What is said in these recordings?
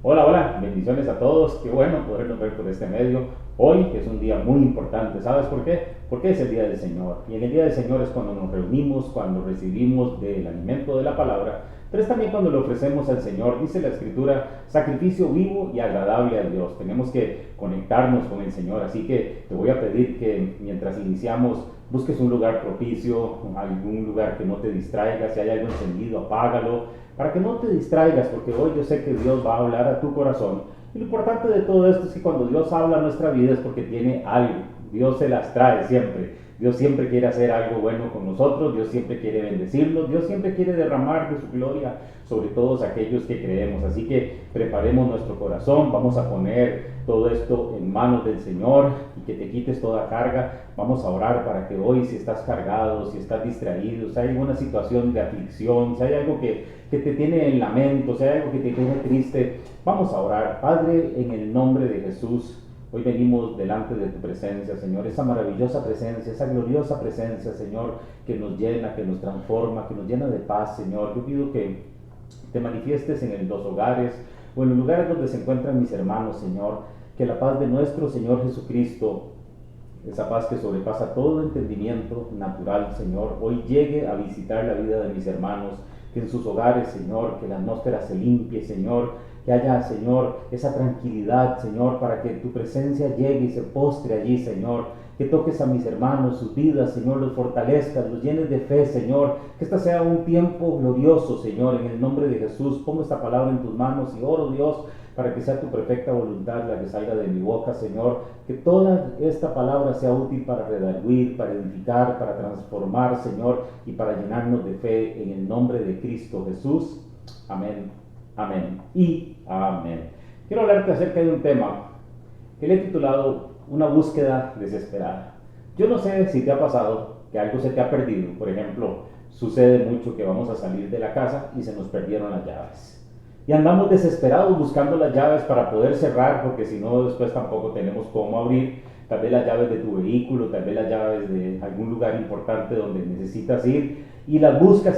Hola, hola, bendiciones a todos, qué bueno podernos ver por este medio. Hoy es un día muy importante, ¿sabes por qué? Porque es el día del Señor. Y en el día del Señor es cuando nos reunimos, cuando recibimos del alimento de la palabra, pero es también cuando le ofrecemos al Señor, dice la Escritura, sacrificio vivo y agradable a Dios. Tenemos que conectarnos con el Señor, así que te voy a pedir que mientras iniciamos busques un lugar propicio, algún lugar que no te distraiga, si hay algo encendido, apágalo, para que no te distraigas, porque hoy yo sé que Dios va a hablar a tu corazón. Y lo importante de todo esto es que cuando Dios habla a nuestra vida es porque tiene algo. Dios se las trae siempre. Dios siempre quiere hacer algo bueno con nosotros, Dios siempre quiere bendecirnos, Dios siempre quiere derramar de su gloria sobre todos aquellos que creemos. Así que preparemos nuestro corazón, vamos a poner todo esto en manos del Señor y que te quites toda carga. Vamos a orar para que hoy, si estás cargado, si estás distraído, si hay alguna situación de aflicción, si hay algo que te tiene en lamento, si hay algo que te tiene triste, vamos a orar. Padre, en el nombre de Jesús, hoy venimos delante de tu presencia, Señor, esa maravillosa presencia, esa gloriosa presencia, Señor, que nos llena, que nos transforma, que nos llena de paz, Señor. Yo pido que te manifiestes en los hogares o en los lugares donde se encuentran mis hermanos, Señor, que la paz de nuestro Señor Jesucristo, esa paz que sobrepasa todo entendimiento natural, Señor, hoy llegue a visitar la vida de mis hermanos, que en sus hogares, Señor, que la atmósfera se limpie, Señor, que haya, Señor, esa tranquilidad, Señor, para que tu presencia llegue y se postre allí, Señor, que toques a mis hermanos, sus vidas, Señor, los fortalezcas, los llenes de fe, Señor, que esta sea un tiempo glorioso, Señor, en el nombre de Jesús. Pongo esta palabra en tus manos y oro, Dios, para que sea tu perfecta voluntad la que salga de mi boca, Señor, que toda esta palabra sea útil para redarguir, para edificar, para transformar, Señor, y para llenarnos de fe en el nombre de Cristo Jesús. Amén, amén y amén. Quiero hablarte acerca de un tema que le he titulado Una búsqueda desesperada. Yo no sé si te ha pasado que algo se te ha perdido. Por ejemplo, sucede mucho que vamos a salir de la casa y se nos perdieron las llaves. Y andamos desesperados buscando las llaves para poder cerrar, porque si no después tampoco tenemos cómo abrir. Tal vez las llaves de tu vehículo, tal vez las llaves de algún lugar importante donde necesitas ir, y las buscas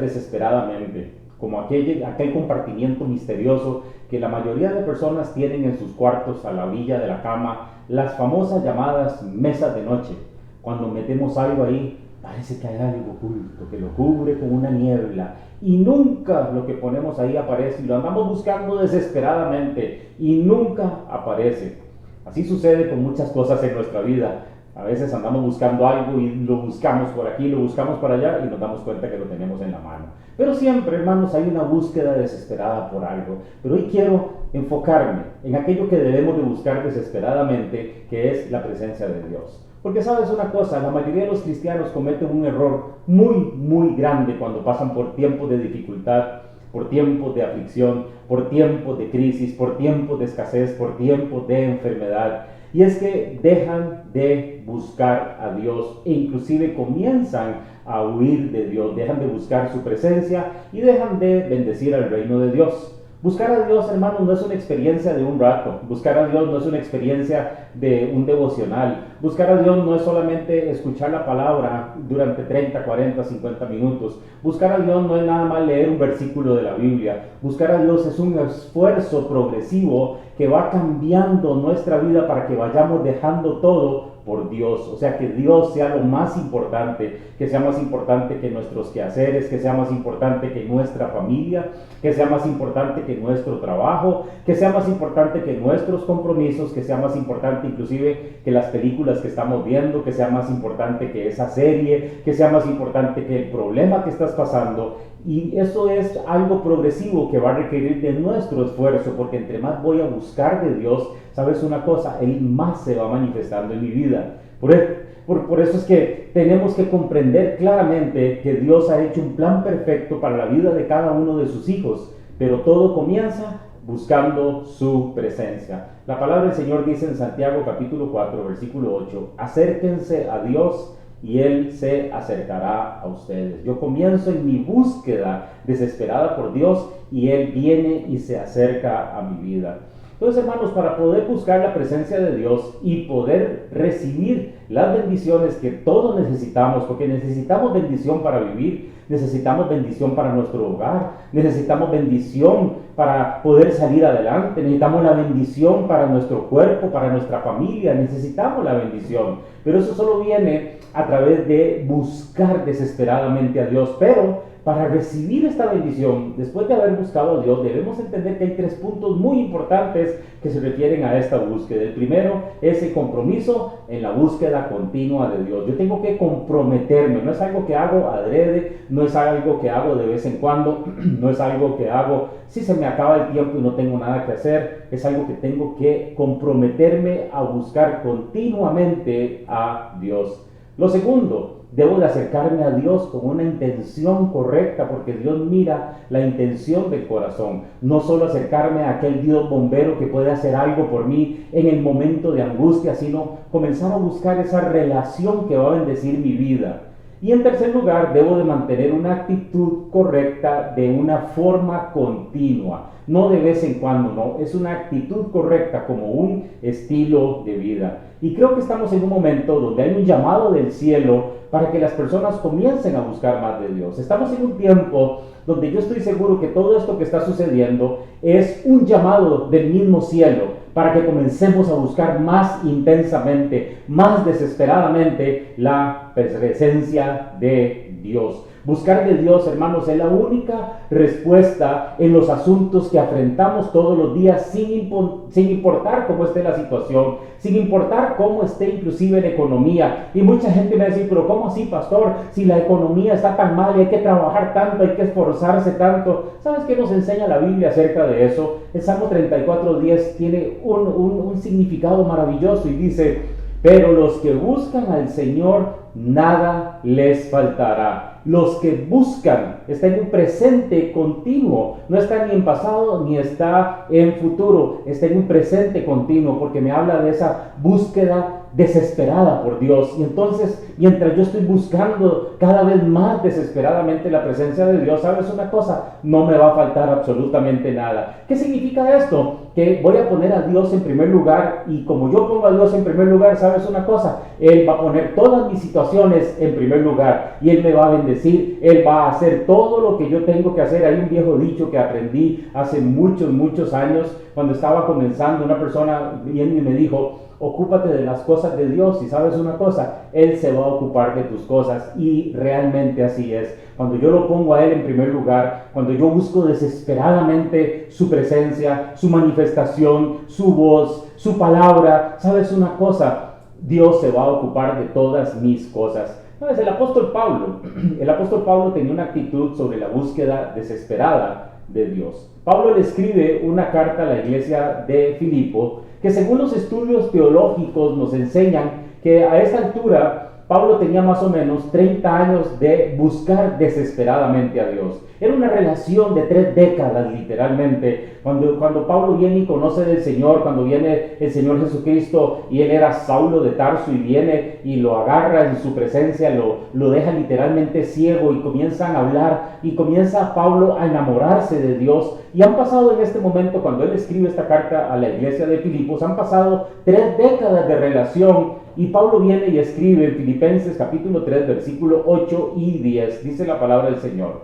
desesperadamente, como aquel compartimiento misterioso que la mayoría de personas tienen en sus cuartos a la orilla de la cama, las famosas llamadas mesas de noche. Cuando metemos algo ahí, parece que hay algo oculto que lo cubre con una niebla y nunca lo que ponemos ahí aparece, y lo andamos buscando desesperadamente y nunca aparece. Así sucede con muchas cosas en nuestra vida. A veces andamos buscando algo y lo buscamos por aquí, lo buscamos por allá y nos damos cuenta que lo tenemos en la mano. Pero siempre, hermanos, hay una búsqueda desesperada por algo. Pero hoy quiero enfocarme en aquello que debemos de buscar desesperadamente, que es la presencia de Dios. Porque sabes una cosa, la mayoría de los cristianos cometen un error muy grande cuando pasan por tiempos de dificultad, por tiempos de aflicción, por tiempos de crisis, por tiempos de escasez, por tiempos de enfermedad. Y es que dejan de buscar a Dios e inclusive comienzan a huir de Dios, dejan de buscar su presencia y dejan de bendecir al reino de Dios. Buscar a Dios, hermanos, no es una experiencia de un rato. Buscar a Dios no es una experiencia de un devocional. Buscar a Dios no es solamente escuchar la palabra durante 30, 40, 50 minutos. Buscar a Dios no es nada más leer un versículo de la Biblia. Buscar a Dios es un esfuerzo progresivo que va cambiando nuestra vida para que vayamos dejando todo por Dios. O sea, que Dios sea lo más importante, que sea más importante que nuestros quehaceres, que sea más importante que nuestra familia, que sea más importante que nuestro trabajo, que sea más importante que nuestros compromisos, que sea más importante inclusive que las películas que estamos viendo, que sea más importante que esa serie, que sea más importante que el problema que estás pasando. Y eso es algo progresivo que va a requerir de nuestro esfuerzo, porque entre más voy a buscar de Dios, sabes una cosa, Él más se va manifestando en mi vida. Por eso es que tenemos que comprender claramente que Dios ha hecho un plan perfecto para la vida de cada uno de sus hijos, pero todo comienza buscando su presencia. La palabra del Señor dice en Santiago capítulo 4, versículo 8, acérquense a Dios y Él se acercará a ustedes. Yo comienzo en mi búsqueda desesperada por Dios y Él viene y se acerca a mi vida. Entonces, hermanos, para poder buscar la presencia de Dios y poder recibir las bendiciones que todos necesitamos, porque necesitamos bendición para vivir, necesitamos bendición para nuestro hogar, necesitamos bendición para poder salir adelante, necesitamos la bendición para nuestro cuerpo, para nuestra familia, necesitamos la bendición. Pero eso solo viene a través de buscar desesperadamente a Dios. Pero para recibir esta bendición, después de haber buscado a Dios, debemos entender que hay 3 puntos muy importantes que se refieren a esta búsqueda. El primero es el compromiso en la búsqueda continua de Dios. Yo tengo que comprometerme, no es algo que hago adrede, no es algo que hago de vez en cuando, no es algo que hago si se me acaba el tiempo y no tengo nada que hacer, es algo que tengo que comprometerme a buscar continuamente a Dios. Lo segundo, debo de acercarme a Dios con una intención correcta, porque Dios mira la intención del corazón. No solo acercarme a aquel Dios bombero que puede hacer algo por mí en el momento de angustia, sino comenzar a buscar esa relación que va a bendecir mi vida. Y en tercer lugar, debo de mantener una actitud correcta de una forma continua. No de vez en cuando, no. Es una actitud correcta como un estilo de vida. Y creo que estamos en un momento donde hay un llamado del cielo para que las personas comiencen a buscar más de Dios. Estamos en un tiempo donde yo estoy seguro que todo esto que está sucediendo es un llamado del mismo cielo para que comencemos a buscar más intensamente, más desesperadamente la presencia de Dios. Buscar de Dios, hermanos, es la única respuesta en los asuntos que afrontamos todos los días, sin importar cómo esté la situación, sin importar cómo esté inclusive la economía. Y mucha gente me dice, pero ¿cómo así, pastor? Si la economía está tan mal y hay que trabajar tanto, hay que esforzarse tanto. ¿Sabes qué nos enseña la Biblia acerca de eso? El Salmo 34:10 tiene un significado maravilloso y dice: pero los que buscan al Señor, nada les faltará. Los que buscan están en un presente continuo, no está ni en pasado ni está en futuro, está en un presente continuo, porque me habla de esa búsqueda desesperada por Dios. Y entonces, mientras yo estoy buscando cada vez más desesperadamente la presencia de Dios, ¿sabes una cosa? No me va a faltar absolutamente nada. ¿Qué significa esto? Que voy a poner a Dios en primer lugar, y como yo pongo a Dios en primer lugar, ¿sabes una cosa? Él va a poner todas mis situaciones en primer lugar y Él me va a bendecir. Él va a hacer todo lo que yo tengo que hacer. Hay un viejo dicho que aprendí hace muchos años cuando estaba comenzando. Una persona vino y me dijo: ocúpate de las cosas de Dios, y sabes una cosa, Él se va a ocupar de tus cosas. Y realmente así es. Cuando yo lo pongo a Él en primer lugar, cuando yo busco desesperadamente su presencia, su manifestación, su voz, su palabra, sabes una cosa, Dios se va a ocupar de todas mis cosas. ¿Sabes? El apóstol Pablo tenía una actitud sobre la búsqueda desesperada de Dios. Pablo le escribe una carta a la iglesia de Filipo, que según los estudios teológicos nos enseñan que a esta altura Pablo tenía más o menos 30 años de buscar desesperadamente a Dios. Era una relación de 3 décadas literalmente. Cuando Pablo viene y conoce del Señor, cuando viene el Señor Jesucristo, y él era Saulo de Tarso, y viene y lo agarra en su presencia, lo deja literalmente ciego, y comienzan a hablar, y comienza Pablo a enamorarse de Dios. Y han pasado en este momento, cuando él escribe esta carta a la iglesia de Filipos, han pasado 3 décadas de relación. Y Pablo viene y escribe en Filipenses capítulo 3, versículo 8 y 10, dice la palabra del Señor: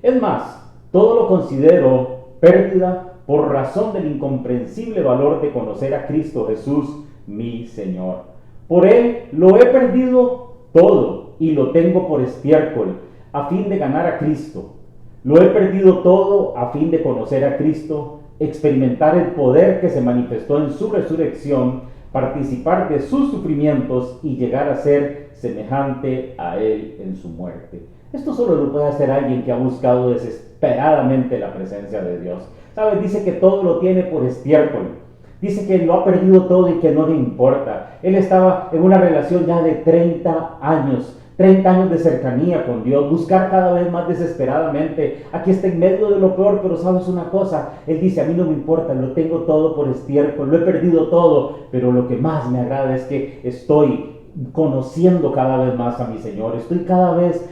es más, todo lo considero pérdida por razón del incomprensible valor de conocer a Cristo Jesús, mi Señor. Por Él lo he perdido todo y lo tengo por estiércol, a fin de ganar a Cristo. Lo he perdido todo a fin de conocer a Cristo, experimentar el poder que se manifestó en su resurrección, participar de sus sufrimientos y llegar a ser semejante a Él en su muerte. Esto solo lo puede hacer alguien que ha buscado desesperadamente la presencia de Dios. ¿Sabes? Dice que todo lo tiene por estiércol. Dice que lo ha perdido todo y que no le importa. Él estaba en una relación ya de 30 años. 30 años de cercanía con Dios, buscar cada vez más desesperadamente. Aquí está en medio de lo peor, pero sabes una cosa, él dice: a mí no me importa, lo tengo todo por estiércol, lo he perdido todo, pero lo que más me agrada es que estoy conociendo cada vez más a mi Señor, estoy cada vez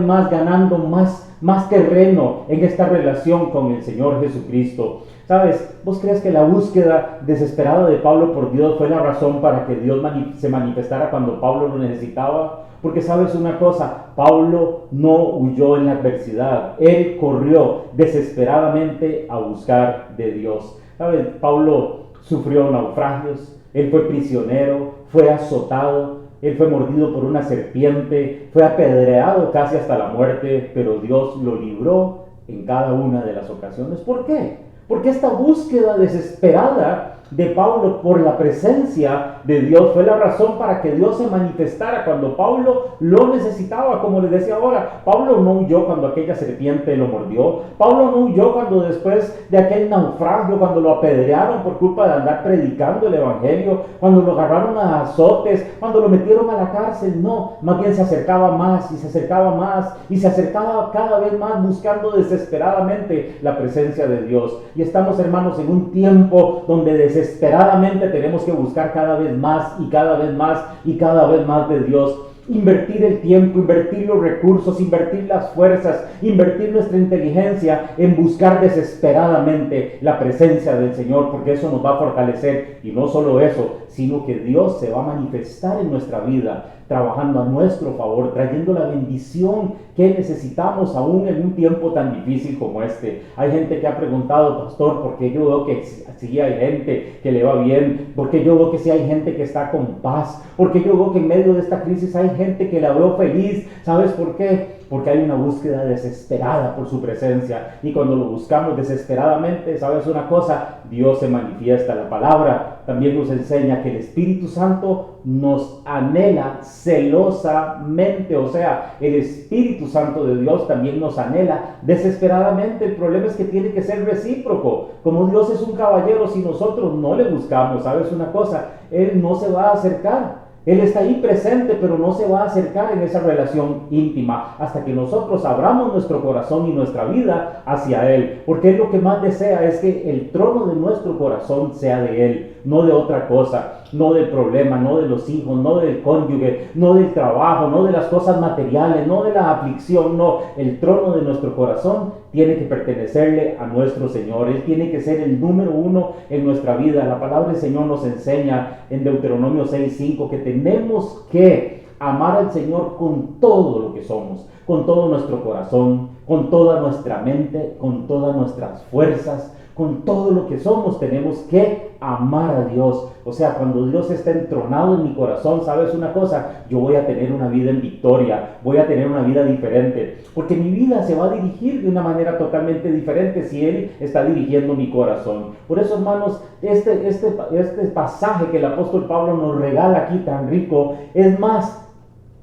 más ganando más terreno en esta relación con el Señor Jesucristo. ¿Sabes? ¿Vos crees que la búsqueda desesperada de Pablo por Dios fue la razón para que Dios se manifestara cuando Pablo lo necesitaba? Porque sabes una cosa, Pablo no huyó en la adversidad, él corrió desesperadamente a buscar de Dios. ¿Sabes? Pablo sufrió naufragios, él fue prisionero, fue azotado, él fue mordido por una serpiente, fue apedreado casi hasta la muerte, pero Dios lo libró en cada una de las ocasiones. ¿Por qué? Porque esta búsqueda desesperada de Pablo por la presencia de Dios fue la razón para que Dios se manifestara cuando Pablo lo necesitaba. Como les decía ahora, Pablo no huyó cuando aquella serpiente lo mordió, Pablo no huyó cuando después de aquel naufragio, cuando lo apedrearon por culpa de andar predicando el evangelio, cuando lo agarraron a azotes, cuando lo metieron a la cárcel. No, más bien se acercaba más y se acercaba más y se acercaba cada vez más, buscando desesperadamente la presencia de Dios. Y estamos, hermanos, en un tiempo donde desesperadamente tenemos que buscar cada vez más y cada vez más y cada vez más de Dios. Invertir el tiempo, invertir los recursos, invertir las fuerzas, invertir nuestra inteligencia en buscar desesperadamente la presencia del Señor, porque eso nos va a fortalecer. Y no solo eso, sino que Dios se va a manifestar en nuestra vida, trabajando a nuestro favor, trayendo la bendición que necesitamos aún en un tiempo tan difícil como este. Hay gente que ha preguntado, pastor, ¿por qué yo veo que sí hay gente que le va bien? ¿Por qué yo veo que sí hay gente que está con paz? ¿Por qué yo veo que en medio de esta crisis hay gente que la veo feliz? ¿Sabes por qué? Porque hay una búsqueda desesperada por su presencia, y cuando lo buscamos desesperadamente, ¿sabes una cosa? Dios se manifiesta. La palabra también nos enseña que el Espíritu Santo nos anhela celosamente, o sea, el Espíritu Santo de Dios también nos anhela desesperadamente. El problema es que tiene que ser recíproco. Como Dios es un caballero, si nosotros no le buscamos, ¿sabes una cosa? Él no se va a acercar. Él está ahí presente, pero no se va a acercar en esa relación íntima hasta que nosotros abramos nuestro corazón y nuestra vida hacia Él. Porque Él lo que más desea es que el trono de nuestro corazón sea de Él, no de otra cosa, no del problema, no de los hijos, no del cónyuge, no del trabajo, no de las cosas materiales, no de la aflicción, no. El trono de nuestro corazón tiene que pertenecerle a nuestro Señor. Él tiene que ser el número uno en nuestra vida. La palabra del Señor nos enseña en Deuteronomio 6:5 que tenemos que amar al Señor con todo lo que somos, con todo nuestro corazón, con toda nuestra mente, con todas nuestras fuerzas, con todo lo que somos. Tenemos que amar a Dios. O sea, cuando Dios está entronado en mi corazón, ¿sabes una cosa? Yo voy a tener una vida en victoria, voy a tener una vida diferente, porque mi vida se va a dirigir de una manera totalmente diferente si Él está dirigiendo mi corazón. Por eso, hermanos, este pasaje que el apóstol Pablo nos regala aquí tan rico, es más,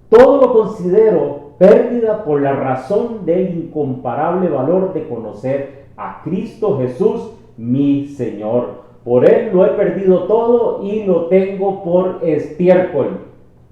todo lo considero pérdida por la razón del incomparable valor de conocer a Cristo Jesús, mi Señor. Por Él lo he perdido todo y lo tengo por estiércol.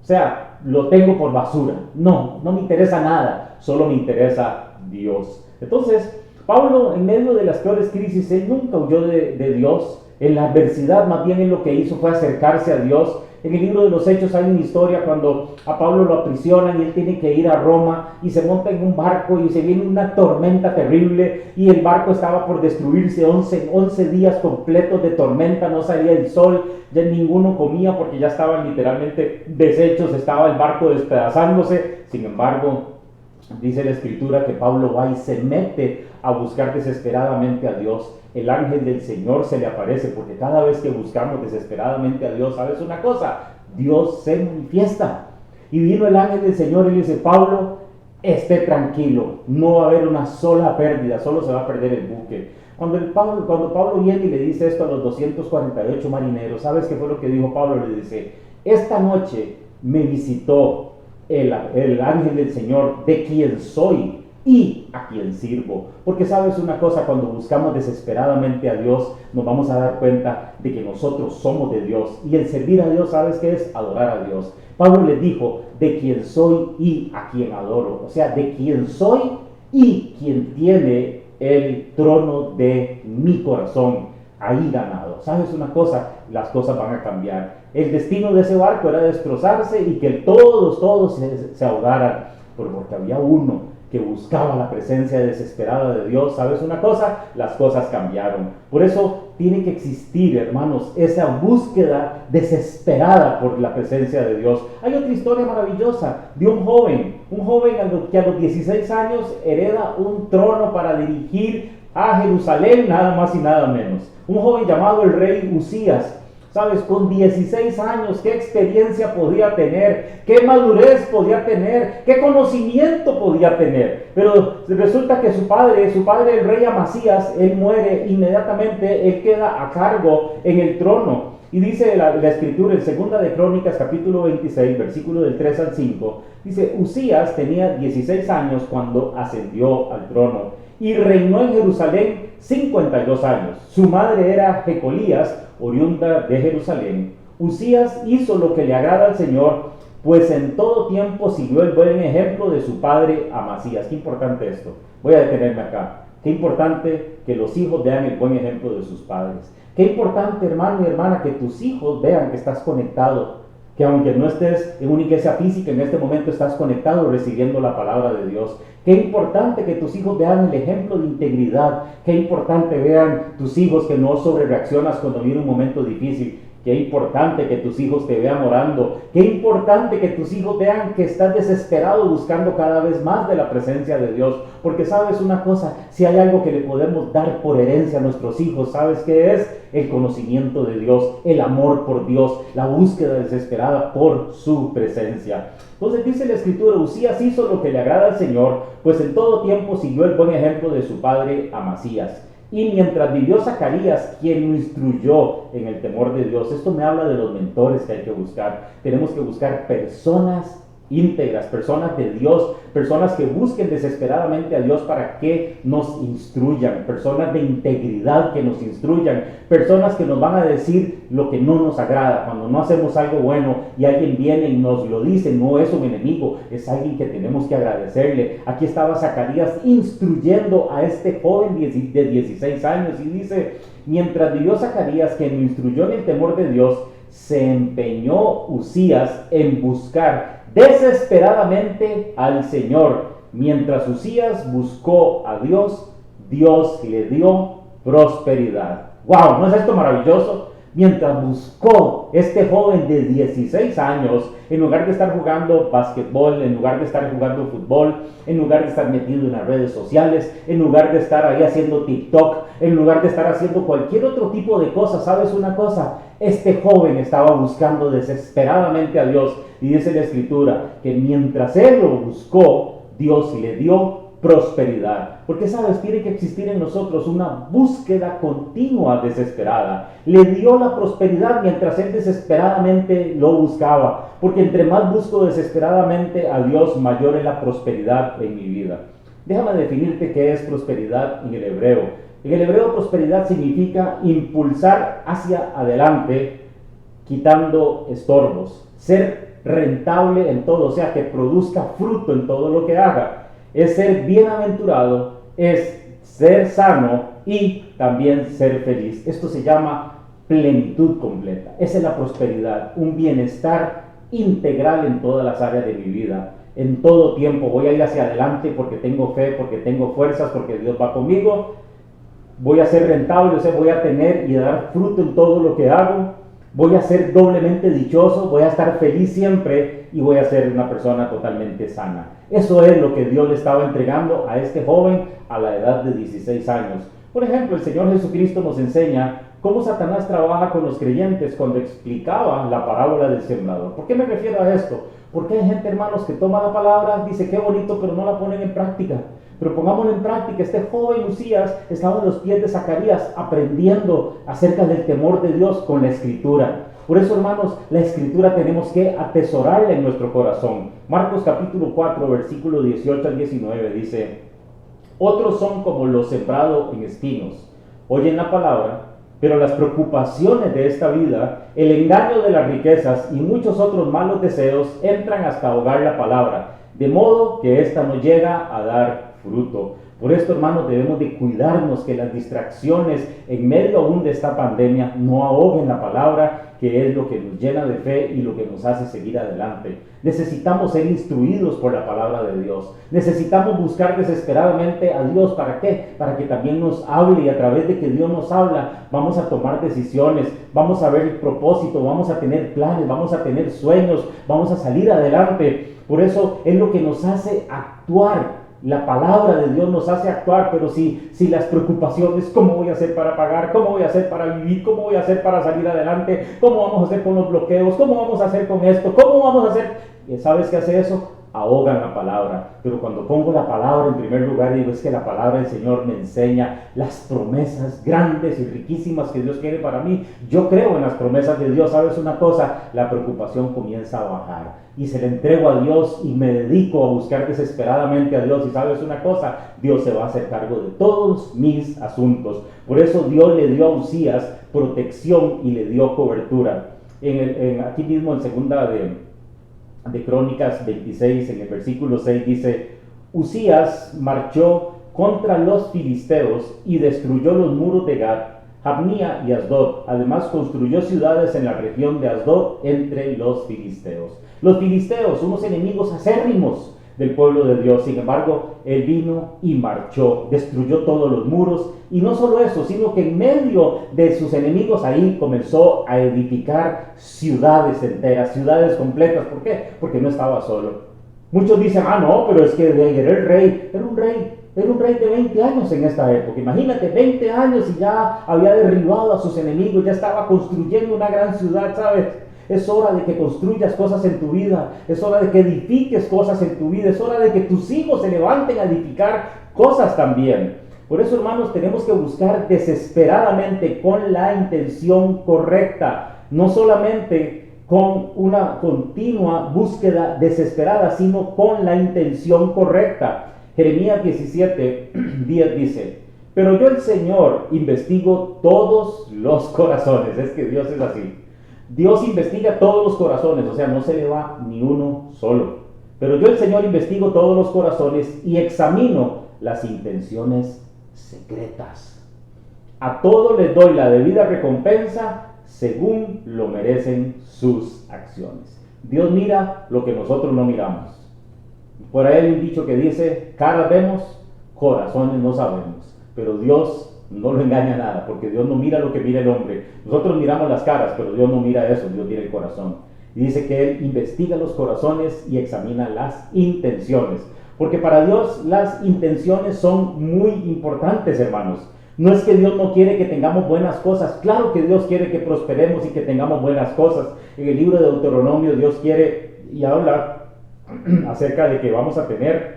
O sea, lo tengo por basura. No me interesa nada, solo me interesa Dios. Entonces, Pablo, en medio de las peores crisis, él nunca huyó de Dios. En la adversidad, más bien, él lo que hizo fue acercarse a Dios. En el libro de los Hechos hay una historia cuando a Pablo lo aprisionan y él tiene que ir a Roma y se monta en un barco y se viene una tormenta terrible y el barco estaba por destruirse. 11 días completos de tormenta, no salía el sol, ya ninguno comía porque ya estaban literalmente deshechos, estaba el barco despedazándose. Sin embargo, dice la Escritura que Pablo va y se mete a buscar desesperadamente a Dios. El ángel del Señor se le aparece, porque cada vez que buscamos desesperadamente a Dios, ¿sabes una cosa? Dios se manifiesta. Y vino el ángel del Señor y le dice: Pablo, esté tranquilo, no va a haber una sola pérdida, solo se va a perder el buque. Cuando Pablo viene y le dice esto a los 248 marineros, ¿sabes qué fue lo que dijo Pablo? Le dice: esta noche me visitó el ángel del Señor, de quien soy y a quien sirvo. Porque sabes una cosa, cuando buscamos desesperadamente a Dios, nos vamos a dar cuenta de que nosotros somos de Dios, y el servir a Dios, ¿sabes qué es? Adorar a Dios. Pablo le dijo: de quien soy y a quien adoro. O sea, de quien soy y quien tiene el trono de mi corazón ahí ganado. ¿Sabes una cosa? Las cosas van a cambiar. El destino de ese barco era destrozarse y que todos se ahogaran, porque había uno que buscaba la presencia desesperada de Dios, ¿sabes una cosa? Las cosas cambiaron. Por eso tiene que existir, hermanos, esa búsqueda desesperada por la presencia de Dios. Hay otra historia maravillosa de un joven que a los 16 años hereda un trono para dirigir a Jerusalén, nada más y nada menos. Un joven llamado el rey Usías. ¿Sabes? Con 16 años, ¿qué experiencia podía tener? ¿Qué madurez podía tener? ¿Qué conocimiento podía tener? Pero resulta que su padre, el rey Amasías, él muere inmediatamente, él queda a cargo en el trono. Y dice la escritura en 2 de Crónicas, capítulo 26, versículo del 3 al 5, dice, Usías tenía 16 años cuando ascendió al trono y reinó en Jerusalén 52 años. Su madre era Jecolías, oriunda de Jerusalén. Usías hizo lo que le agrada al Señor, pues en todo tiempo siguió el buen ejemplo de su padre Amasías. Qué importante esto. Voy a detenerme acá. Qué importante que los hijos vean el buen ejemplo de sus padres. Qué importante, hermano y hermana, que tus hijos vean que estás conectado, que aunque no estés en una iglesia física, en este momento estás conectado recibiendo la palabra de Dios. Qué importante que tus hijos vean el ejemplo de integridad. Qué importante vean tus hijos que no sobrereaccionas cuando viene un momento difícil. Qué importante que tus hijos te vean orando. Qué importante que tus hijos vean que estás desesperado buscando cada vez más de la presencia de Dios. Porque sabes una cosa, si hay algo que le podemos dar por herencia a nuestros hijos, ¿sabes qué es? El conocimiento de Dios, el amor por Dios, la búsqueda desesperada por su presencia. Entonces dice la escritura, Usías hizo lo que le agrada al Señor, pues en todo tiempo siguió el buen ejemplo de su padre Amasías. Y mientras vivió Zacarías, quien lo instruyó en el temor de Dios. Esto me habla de los mentores que hay que buscar. Tenemos que buscar personas íntegras, personas de Dios, personas que busquen desesperadamente a Dios para que nos instruyan, personas de integridad que nos instruyan, personas que nos van a decir lo que no nos agrada, cuando no hacemos algo bueno y alguien viene y nos lo dice, no es un enemigo, es alguien que tenemos que agradecerle. Aquí estaba Zacarías instruyendo a este joven de 16 años y dice, mientras vivió Zacarías, quien lo instruyó en el temor de Dios, se empeñó Usías en buscar desesperadamente al Señor. Mientras Usías buscó a Dios, Dios le dio prosperidad. ¡Wow! ¿No es esto maravilloso? Mientras buscó este joven de 16 años, en lugar de estar jugando basquetbol, en lugar de estar jugando fútbol, en lugar de estar metido en las redes sociales, en lugar de estar ahí haciendo TikTok, en lugar de estar haciendo cualquier otro tipo de cosas, ¿sabes una cosa? Este joven estaba buscando desesperadamente a Dios. Y dice la escritura que mientras él lo buscó, Dios le dio prosperidad. Porque sabes, tiene que existir en nosotros una búsqueda continua desesperada. Le dio la prosperidad mientras él desesperadamente lo buscaba. Porque entre más busco desesperadamente a Dios, mayor es la prosperidad en mi vida. Déjame definirte qué es prosperidad en el hebreo. En el hebreo, prosperidad significa impulsar hacia adelante, quitando estorbos, ser rentable en todo, o sea, que produzca fruto en todo lo que haga. Es ser bienaventurado, es ser sano y también ser feliz. Esto se llama plenitud completa. Esa es la prosperidad, un bienestar integral en todas las áreas de mi vida. En todo tiempo voy a ir hacia adelante porque tengo fe, porque tengo fuerzas, porque Dios va conmigo. Voy a ser rentable, o sea, voy a tener y dar fruto en todo lo que hago. Voy a ser doblemente dichoso, voy a estar feliz siempre y voy a ser una persona totalmente sana. Eso es lo que Dios le estaba entregando a este joven a la edad de 16 años. Por ejemplo, el Señor Jesucristo nos enseña cómo Satanás trabaja con los creyentes cuando explicaba la parábola del sembrador. ¿Por qué me refiero a esto? Porque hay gente, hermanos, que toma la palabra, dice qué bonito, pero no la ponen en práctica. Pero pongámoslo en práctica. Este joven Usías estaba en los pies de Zacarías aprendiendo acerca del temor de Dios con la escritura. Por eso, hermanos, la escritura tenemos que atesorarla en nuestro corazón. Marcos capítulo 4, versículo 18 al 19 dice: otros son como los sembrados en espinos. Oyen la palabra, pero las preocupaciones de esta vida, el engaño de las riquezas y muchos otros malos deseos entran hasta ahogar la palabra, de modo que ésta no llega a dar fruto. Por esto, hermanos, debemos de cuidarnos que las distracciones en medio aún de esta pandemia no ahoguen la palabra, que es lo que nos llena de fe y lo que nos hace seguir adelante. Necesitamos ser instruidos por la palabra de Dios. Necesitamos buscar desesperadamente a Dios. ¿Para qué? Para que también nos hable, y a través de que Dios nos habla, vamos a tomar decisiones, vamos a ver el propósito, vamos a tener planes, vamos a tener sueños, vamos a salir adelante. Por eso es lo que nos hace actuar. La palabra de Dios nos hace actuar, pero si las preocupaciones, ¿cómo voy a hacer para pagar? ¿Cómo voy a hacer para vivir? ¿Cómo voy a hacer para salir adelante? ¿Cómo vamos a hacer con los bloqueos? ¿Cómo vamos a hacer con esto? ¿Cómo vamos a hacer? ¿Sabes qué hace eso? Ahogan la palabra. Pero cuando pongo la palabra en primer lugar, digo, es que la palabra del Señor me enseña las promesas grandes y riquísimas que Dios quiere para mí. Yo creo en las promesas de Dios. ¿Sabes una cosa? La preocupación comienza a bajar y se le entrego a Dios y me dedico a buscar desesperadamente a Dios. Y ¿sabes una cosa? Dios se va a hacer cargo de todos mis asuntos. Por eso Dios le dio a Uzías protección y le dio cobertura. Aquí mismo en segunda de Crónicas 26, en el versículo 6 dice: Uzías marchó contra los filisteos y destruyó los muros de Gat, Jabnía y Asdod. Además construyó ciudades en la región de Asdod entre los filisteos. Los filisteos, unos enemigos acérrimos del pueblo de Dios. Sin embargo, él vino y marchó, destruyó todos los muros, y no solo eso, sino que en medio de sus enemigos ahí comenzó a edificar ciudades enteras, ciudades completas. ¿Por qué? Porque no estaba solo. Muchos dicen, no, pero es que era el rey, era un rey de 20 años en esta época. Imagínate, 20 años y ya había derribado a sus enemigos, ya estaba construyendo una gran ciudad, ¿sabes? Es hora de que construyas cosas en tu vida, es hora de que edifiques cosas en tu vida, es hora de que tus hijos se levanten a edificar cosas también. Por eso, hermanos, tenemos que buscar desesperadamente con la intención correcta, no solamente con una continua búsqueda desesperada, sino con la intención correcta. Jeremías 17:10 dice: pero yo, el Señor, investigo todos los corazones. Es que Dios es así. Dios investiga todos los corazones, o sea, no se le va ni uno solo. Pero yo, el Señor, investigo todos los corazones y examino las intenciones secretas. A todo les doy la debida recompensa según lo merecen sus acciones. Dios mira lo que nosotros no miramos. Por ahí hay un dicho que dice: caras vemos, corazones no sabemos. Pero Dios no lo engaña nada, porque Dios no mira lo que mira el hombre. Nosotros miramos las caras, pero Dios no mira eso, Dios mira el corazón. Y dice que Él investiga los corazones y examina las intenciones. Porque para Dios las intenciones son muy importantes, hermanos. No es que Dios no quiere que tengamos buenas cosas. Claro que Dios quiere que prosperemos y que tengamos buenas cosas. En el libro de Deuteronomio Dios quiere y habla acerca de que vamos a tener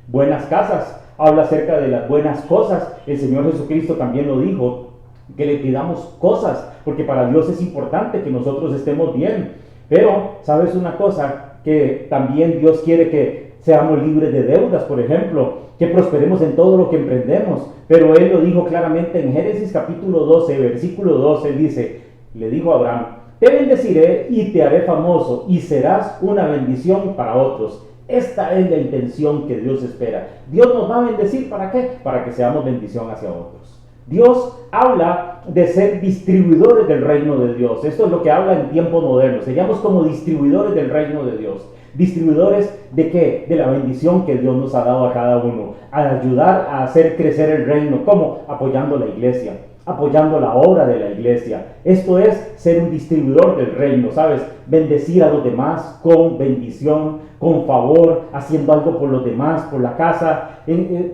buenas casas. Habla acerca de las buenas cosas. El Señor Jesucristo también lo dijo, que le pidamos cosas, porque para Dios es importante que nosotros estemos bien. Pero, ¿sabes una cosa? Que también Dios quiere que seamos libres de deudas, por ejemplo, que prosperemos en todo lo que emprendemos. Pero Él lo dijo claramente en Génesis capítulo 12, versículo 12, dice, le dijo a Abraham: te bendeciré y te haré famoso, y serás una bendición para otros. Esta es la intención que Dios espera. Dios nos va a bendecir, ¿para qué? Para que seamos bendición hacia otros. Dios habla de ser distribuidores del reino de Dios. Esto es lo que habla en tiempos modernos. Seríamos como distribuidores del reino de Dios. ¿Distribuidores de qué? De la bendición que Dios nos ha dado a cada uno. A ayudar a hacer crecer el reino. ¿Cómo? Apoyando la iglesia, apoyando la obra de la iglesia. Esto es ser un distribuidor del reino, ¿sabes? Bendecir a los demás con bendición, con favor, haciendo algo por los demás, por la casa,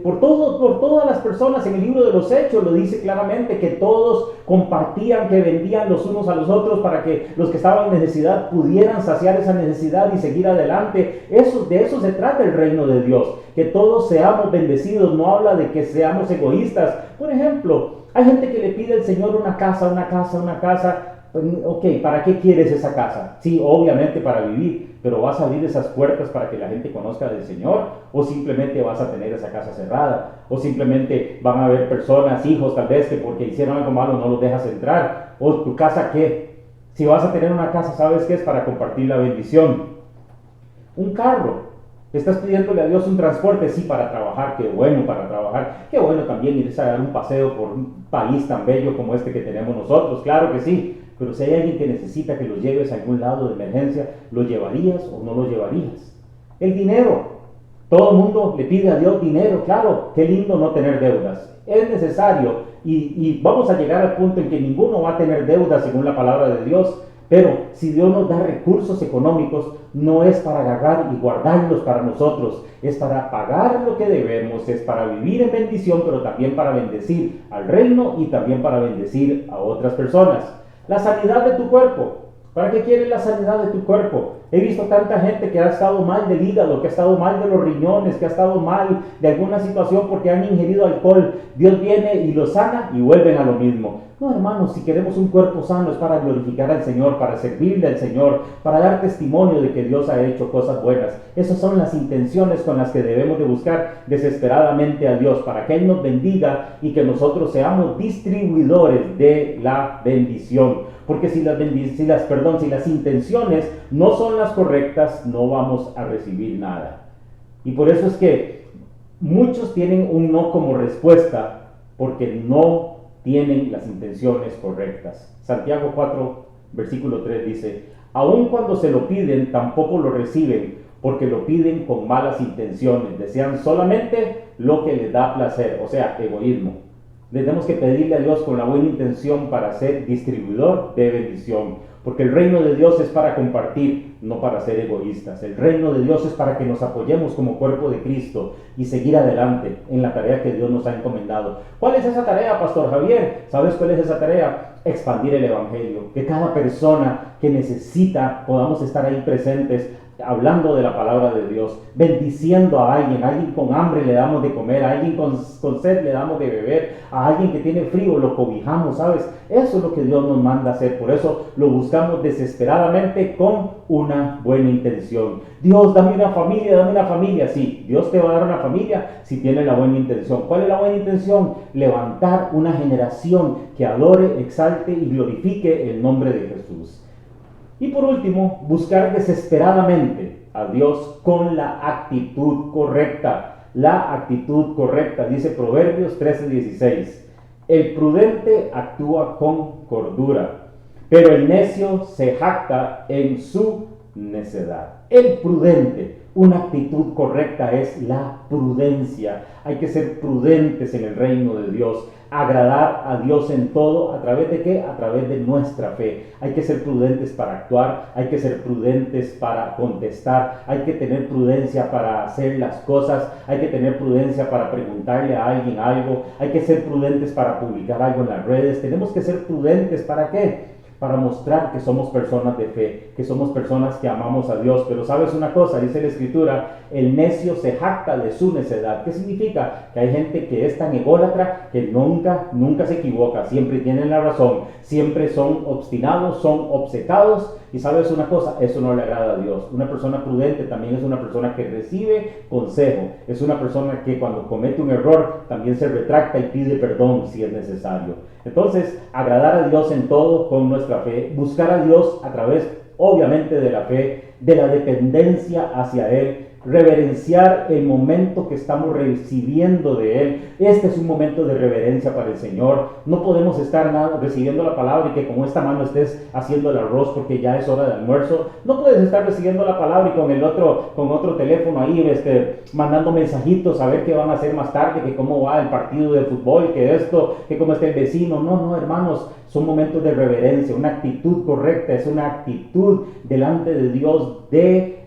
por todas las personas. En el libro de los Hechos lo dice claramente que todos compartían, que vendían los unos a los otros para que los que estaban en necesidad pudieran saciar esa necesidad y seguir adelante. De eso se trata el reino de Dios, que todos seamos bendecidos. No habla de que seamos egoístas. Por ejemplo, hay gente que le pide al Señor una casa. Ok, ¿para qué quieres esa casa? Sí, obviamente para vivir, pero ¿vas a abrir esas puertas para que la gente conozca del Señor? ¿O simplemente vas a tener esa casa cerrada? ¿O simplemente van a haber personas, hijos tal vez, que porque hicieron algo malo no los dejas entrar? ¿O tu casa qué? Si vas a tener una casa, ¿sabes qué es? Para compartir la bendición. Un carro. Estás pidiéndole a Dios un transporte, sí, para trabajar, qué bueno para trabajar, qué bueno también irse a dar un paseo por un país tan bello como este que tenemos nosotros, claro que sí, pero si hay alguien que necesita que lo lleves a algún lado de emergencia, ¿lo llevarías o no lo llevarías? El dinero, todo el mundo le pide a Dios dinero, claro, qué lindo no tener deudas, es necesario y vamos a llegar al punto en que ninguno va a tener deudas según la palabra de Dios. Pero si Dios nos da recursos económicos, no es para agarrar y guardarlos para nosotros, es para pagar lo que debemos, es para vivir en bendición, pero también para bendecir al reino y también para bendecir a otras personas. La sanidad de tu cuerpo. ¿Para qué quieres la sanidad de tu cuerpo? He visto tanta gente que ha estado mal del hígado, que ha estado mal de los riñones, que ha estado mal de alguna situación porque han ingerido alcohol. Dios viene y los sana y vuelven a lo mismo. No, hermanos, si queremos un cuerpo sano es para glorificar al Señor, para servirle al Señor, para dar testimonio de que Dios ha hecho cosas buenas. Esas son las intenciones con las que debemos de buscar desesperadamente a Dios, para que Él nos bendiga y que nosotros seamos distribuidores de la bendición. Porque si las intenciones no son las correctas, no vamos a recibir nada. Y por eso es que muchos tienen un no como respuesta, porque no tienen las intenciones correctas. Santiago 4, versículo 3 dice: aun cuando se lo piden, tampoco lo reciben, porque lo piden con malas intenciones, desean solamente lo que les da placer, o sea, egoísmo. Tenemos que pedirle a Dios con la buena intención para ser distribuidor de bendición, porque el reino de Dios es para compartir, no para ser egoístas. El reino de Dios es para que nos apoyemos como cuerpo de Cristo y seguir adelante en la tarea que Dios nos ha encomendado. ¿Cuál es esa tarea, Pastor Javier? ¿Sabes cuál es esa tarea? Expandir el evangelio, que cada persona que necesita podamos estar ahí presentes, hablando de la palabra de Dios, bendiciendo a alguien con hambre le damos de comer, a alguien con sed le damos de beber, a alguien que tiene frío lo cobijamos, ¿sabes? Eso es lo que Dios nos manda hacer, por eso lo buscamos desesperadamente con una buena intención. Dios, dame una familia, sí, Dios te va a dar una familia si tiene la buena intención. ¿Cuál es la buena intención? Levantar una generación que adore, exalte y glorifique el nombre de Jesús. Y por último, buscar desesperadamente a Dios con la actitud correcta. La actitud correcta, dice Proverbios 13:16. El prudente actúa con cordura, pero el necio se jacta en su necedad. El prudente, una actitud correcta es la prudencia. Hay que ser prudentes en el reino de Dios. Agradar a Dios en todo, ¿a través de qué? A través de nuestra fe. Hay que ser prudentes para actuar, hay que ser prudentes para contestar, hay que tener prudencia para hacer las cosas, hay que tener prudencia para preguntarle a alguien algo, hay que ser prudentes para publicar algo en las redes. Tenemos que ser prudentes, ¿para qué? Para mostrar que somos personas de fe, que somos personas que amamos a Dios. Pero sabes una cosa, dice la Escritura, el necio se jacta de su necedad. ¿Qué significa? Que hay gente que es tan ególatra que nunca se equivoca, siempre tienen la razón, siempre son obstinados, son obcecados. Y sabes una cosa, eso no le agrada a Dios. Una persona prudente también es una persona que recibe consejo, es una persona que cuando comete un error también se retracta y pide perdón si es necesario. Entonces, agradar a Dios en todo con nuestra fe, buscar a Dios a través, obviamente, de la fe, de la dependencia hacia Él, reverenciar el momento que estamos recibiendo de Él. Este es un momento de reverencia para el Señor. No podemos estar recibiendo la palabra y que con esta mano estés haciendo el arroz porque ya es hora de almuerzo. No puedes estar recibiendo la palabra y con otro teléfono ahí mandando mensajitos a ver qué van a hacer más tarde, que cómo va el partido de fútbol, que esto, que cómo está el vecino. No, hermanos, son momentos de reverencia. Una actitud correcta es una actitud delante de Dios de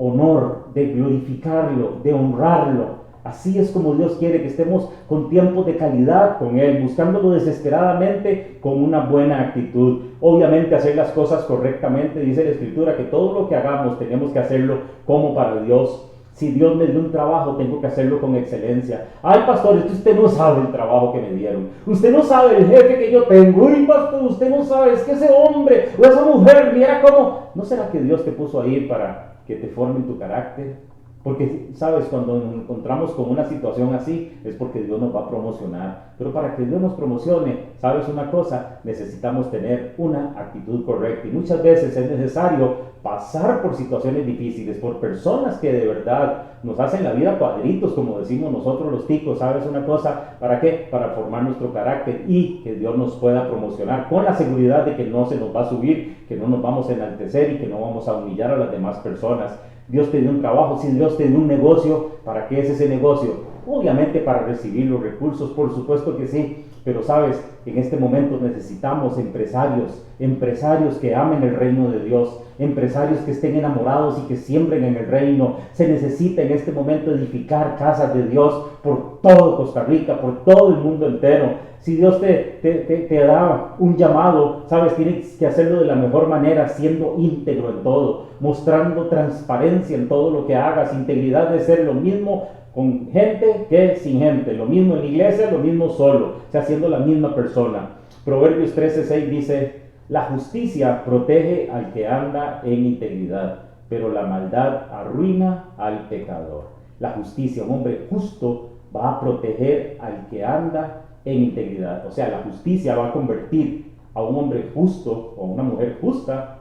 honor, de glorificarlo, de honrarlo. Así es como Dios quiere que estemos con tiempos de calidad con Él, buscándolo desesperadamente con una buena actitud. Obviamente hacer las cosas correctamente, dice la Escritura, que todo lo que hagamos tenemos que hacerlo como para Dios. Si Dios me dio un trabajo, tengo que hacerlo con excelencia. Ay, pastor, usted no sabe el trabajo que me dieron. Usted no sabe el jefe que yo tengo. Uy, pastor, usted no sabe, es que ese hombre o esa mujer, mira cómo. ¿No será que Dios te puso ahí para que te formen tu carácter? Porque, sabes, cuando nos encontramos con una situación así, es porque Dios nos va a promocionar. Pero para que Dios nos promocione, sabes una cosa, necesitamos tener una actitud correcta. Y muchas veces es necesario pasar por situaciones difíciles, por personas que de verdad nos hacen la vida cuadritos, como decimos nosotros los ticos. ¿Sabes una cosa? ¿Para qué? Para formar nuestro carácter y que Dios nos pueda promocionar con la seguridad de que no se nos va a subir, que no nos vamos a enaltecer y que no vamos a humillar a las demás personas. Dios te dio un trabajo, si Dios te dio un negocio, ¿para qué es ese negocio? Obviamente para recibir los recursos, por supuesto que sí, pero sabes, en este momento necesitamos empresarios que amen el reino de Dios, empresarios que estén enamorados y que siembren en el reino. Se necesita en este momento edificar casas de Dios por todo Costa Rica, por todo el mundo entero. Si Dios te da un llamado, sabes, tienes que hacerlo de la mejor manera, siendo íntegro en todo, mostrando transparencia en todo lo que hagas, integridad de ser lo mismo con gente que sin gente, lo mismo en la iglesia, lo mismo solo, o sea, siendo la misma persona. Proverbios 13:6 dice: la justicia protege al que anda en integridad, pero la maldad arruina al pecador. La justicia, un hombre justo, va a proteger al que anda en integridad. O sea, la justicia va a convertir a un hombre justo o a una mujer justa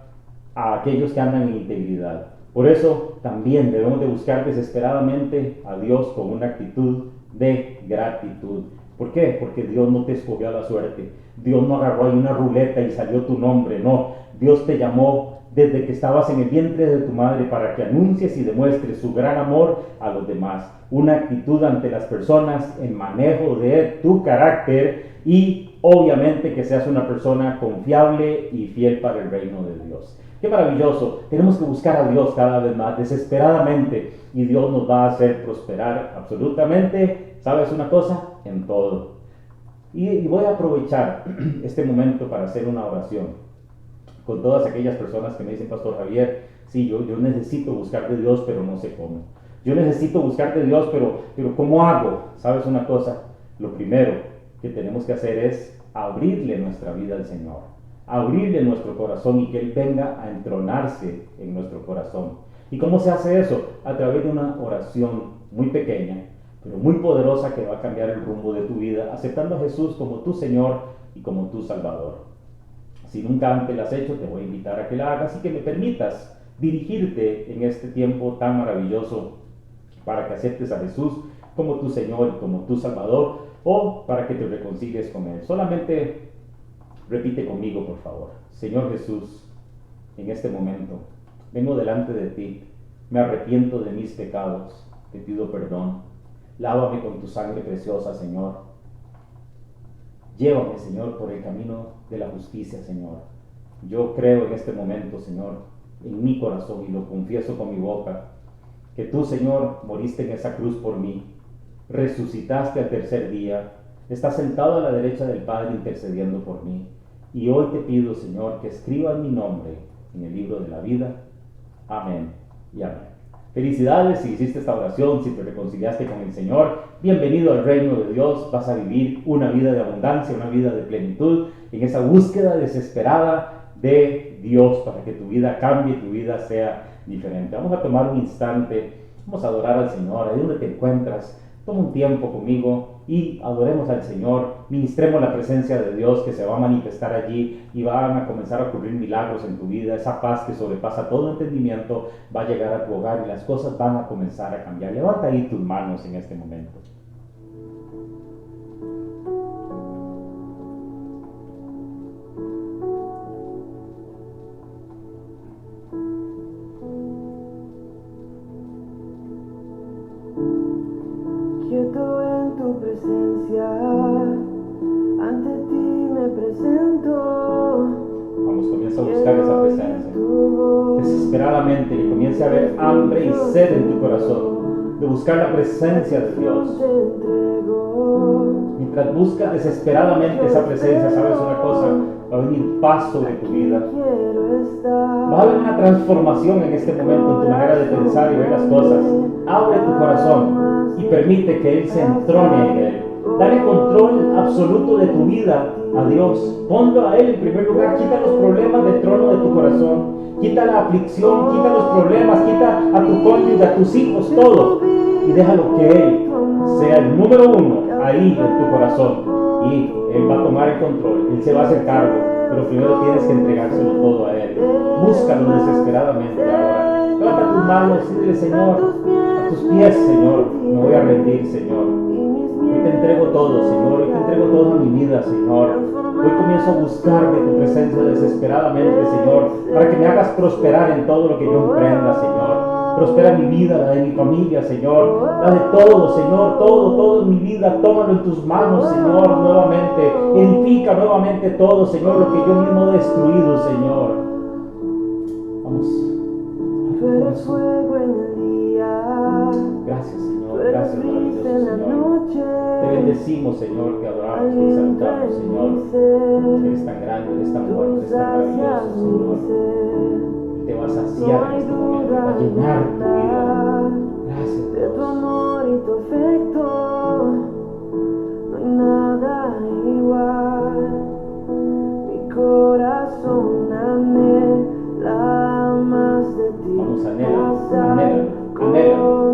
a aquellos que andan en integridad. Por eso también debemos de buscar desesperadamente a Dios con una actitud de gratitud. ¿Por qué? Porque Dios no te escogió a la suerte. Dios no agarró ahí una ruleta y salió tu nombre. No, Dios te llamó desde que estabas en el vientre de tu madre para que anuncies y demuestres su gran amor a los demás. Una actitud ante las personas, en manejo de tu carácter y obviamente que seas una persona confiable y fiel para el reino de Dios. Qué maravilloso. Tenemos que buscar a Dios cada vez más, desesperadamente, y Dios nos va a hacer prosperar absolutamente, ¿sabes una cosa? En todo. Y voy a aprovechar este momento para hacer una oración con todas aquellas personas que me dicen: Pastor Javier, sí, yo necesito buscar de Dios, pero no sé cómo. Yo necesito buscar de Dios, pero ¿cómo hago? ¿Sabes una cosa? Lo primero que tenemos que hacer es abrirle nuestra vida al Señor, abrirle nuestro corazón y que Él venga a entronarse en nuestro corazón. ¿Y cómo se hace eso? A través de una oración muy pequeña, pero muy poderosa, que va a cambiar el rumbo de tu vida, aceptando a Jesús como tu Señor y como tu Salvador. Si nunca antes la has hecho, te voy a invitar a que la hagas y que me permitas dirigirte en este tiempo tan maravilloso para que aceptes a Jesús como tu Señor y como tu Salvador, o para que te reconcilies con Él. Solamente repite conmigo, por favor. Señor Jesús, en este momento vengo delante de ti, me arrepiento de mis pecados, te pido perdón, lávame con tu sangre preciosa, Señor. Llévame, Señor, por el camino de la justicia, Señor. Yo creo en este momento, Señor, en mi corazón, y lo confieso con mi boca, que tú, Señor, moriste en esa cruz por mí, resucitaste al tercer día, estás sentado a la derecha del Padre intercediendo por mí. Y hoy te pido, Señor, que escribas mi nombre en el libro de la vida. Amén y amén. Felicidades si hiciste esta oración, si te reconciliaste con el Señor. Bienvenido al reino de Dios. Vas a vivir una vida de abundancia, una vida de plenitud, en esa búsqueda desesperada de Dios para que tu vida cambie, tu vida sea diferente. Vamos a tomar un instante, vamos a adorar al Señor. Ahí donde te encuentras, toma un tiempo conmigo y adoremos al Señor, ministremos la presencia de Dios que se va a manifestar allí y van a comenzar a ocurrir milagros en tu vida. Esa paz que sobrepasa todo entendimiento va a llegar a tu hogar y las cosas van a comenzar a cambiar. Levanta ahí tus manos en este momento. Quieto en tu presencia, ante ti me presento. Vamos, comienza a buscar esa presencia. Desesperadamente, que comience a haber hambre y sed en tu corazón, de buscar la presencia de Dios. Mientras buscas desesperadamente esa presencia, ¿sabes una cosa? Va a venir paz sobre tu vida. Va a haber una transformación en este momento en tu manera de pensar y ver las cosas. Abre tu corazón y permite que Él se entrone en él. Dale control absoluto de tu vida a Dios. Ponlo a Él en primer lugar. Quita los problemas del trono de tu corazón. Quita la aflicción, quita los problemas, quita a tu cónyuge, a tus hijos, todo. Y déjalo que Él sea el número uno ahí en tu corazón. Y Él va a tomar el control. Él se va a hacer cargo. Pero primero tienes que entregárselo todo a Él. Búscalo desesperadamente ahora. Levanta tus manos y dile: Señor, a tus pies, Señor, me voy a rendir, Señor. Hoy te entrego todo, Señor. Hoy te entrego toda mi vida, Señor. Hoy comienzo a buscar de tu presencia desesperadamente, Señor, para que me hagas prosperar en todo lo que yo emprenda, Señor. Prospera mi vida, la de mi familia, Señor. La de todo, Señor, todo en mi vida. Tómalo en tus manos, Señor, nuevamente. Edifica nuevamente todo, Señor, lo que yo mismo he destruido, Señor. Vamos. Gracias, Señor. Gracias, maravilloso Señor. Te bendecimos, Señor. Te adoramos, te exaltamos, Señor. Eres tan grande, eres tan fuerte, eres tan maravilloso, Señor. Te va a saciar en este momento, va a llenar tu vida. Gracias, Dios. Tu amor y tu afecto, no hay nada igual. Mi corazón anhela más de ti. Vamos,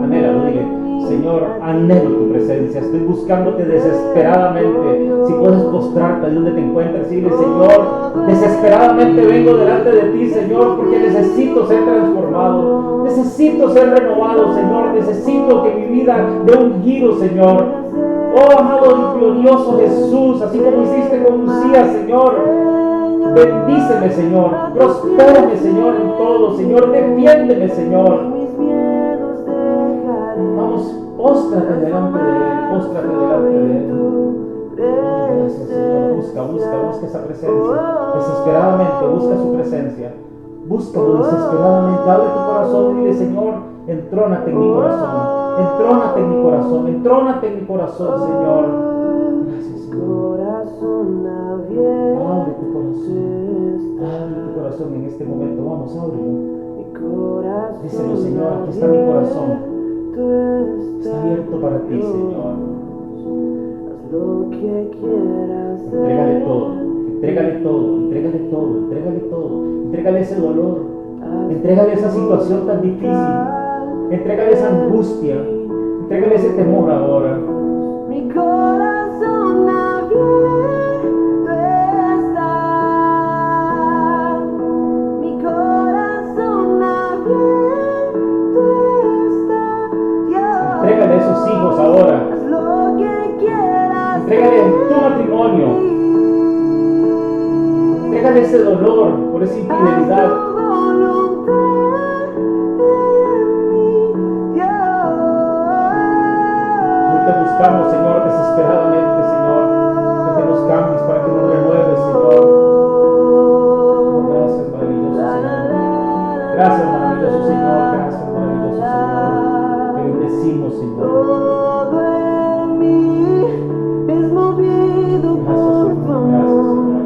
anhélalo, dile: Señor, anhelo tu presencia, estoy buscándote desesperadamente. Si puedes postrarte ahí donde te encuentres y dile: Señor, desesperadamente vengo delante de ti, Señor, porque necesito ser transformado, necesito ser renovado, Señor, necesito que mi vida dé un giro, Señor. Oh, amado y glorioso Jesús, así como hiciste con Lucía, Señor, bendíceme, Señor, prospérame, Señor, en todo, Señor, defiéndeme, Señor. Vamos, póstrate delante de Él, póstrate delante de Él. Gracias, Señor. Busca esa presencia. Desesperadamente, busca su presencia. Búscalo desesperadamente. Abre tu corazón y dile: Señor, entrónate en mi corazón. Entrónate en mi corazón. Entrónate en mi corazón, Señor. Gracias, Señor. Abre tu corazón. Abre tu corazón en este momento. Vamos, ábrelo. Díselo: Señor, aquí está mi corazón. Está abierto para ti, Señor. Lo que quieras. Entrégale todo, entrégale todo, entrégale todo, entrégale todo. Entrégale ese dolor, entrégale esa situación tan difícil, entrégale esa angustia, entrégale ese temor ahora. Mi corazón abierto está. Mi corazón abierto está. Entrégale a esos hijos ahora. Haz lo que quieras. Entrégale tu matrimonio. Entrégale ese dolor por esa infidelidad. Haz tu voluntad en mí, Dios. Hoy te buscamos, Señor, desesperadamente, Señor, que nos cambies, para que nos renueves, Señor. Oh, gracias, maravilloso Señor. Gracias, maravilloso Señor. Gracias, maravilloso Señor. Te bendecimos, Señor. Todo en mí es movido Gracias, por tu Señor. Gracias, amor, Señor.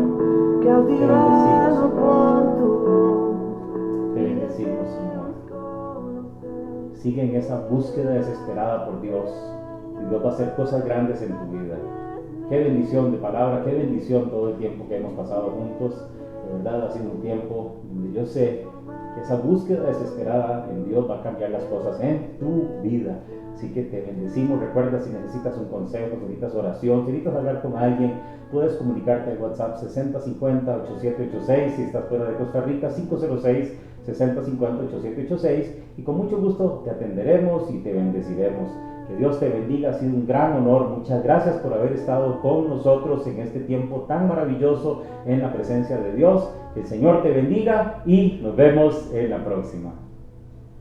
cautivado por tu voz. Te bendecimos, Señor. Sigue en esa búsqueda desesperada por Dios. Y Dios va a hacer cosas grandes en tu vida. Qué bendición de palabra, qué bendición todo el tiempo que hemos pasado juntos. De verdad ha sido un tiempo donde yo sé que esa búsqueda desesperada en Dios va a cambiar las cosas en tu vida. Así que te bendecimos. Recuerda, si necesitas un consejo, si necesitas oración, si necesitas hablar con alguien, puedes comunicarte al WhatsApp 6050-8786. Si estás fuera de Costa Rica, 506-6050-8786. Y con mucho gusto te atenderemos y te bendeciremos. Que Dios te bendiga, ha sido un gran honor. Muchas gracias por haber estado con nosotros en este tiempo tan maravilloso en la presencia de Dios. Que el Señor te bendiga y nos vemos en la próxima.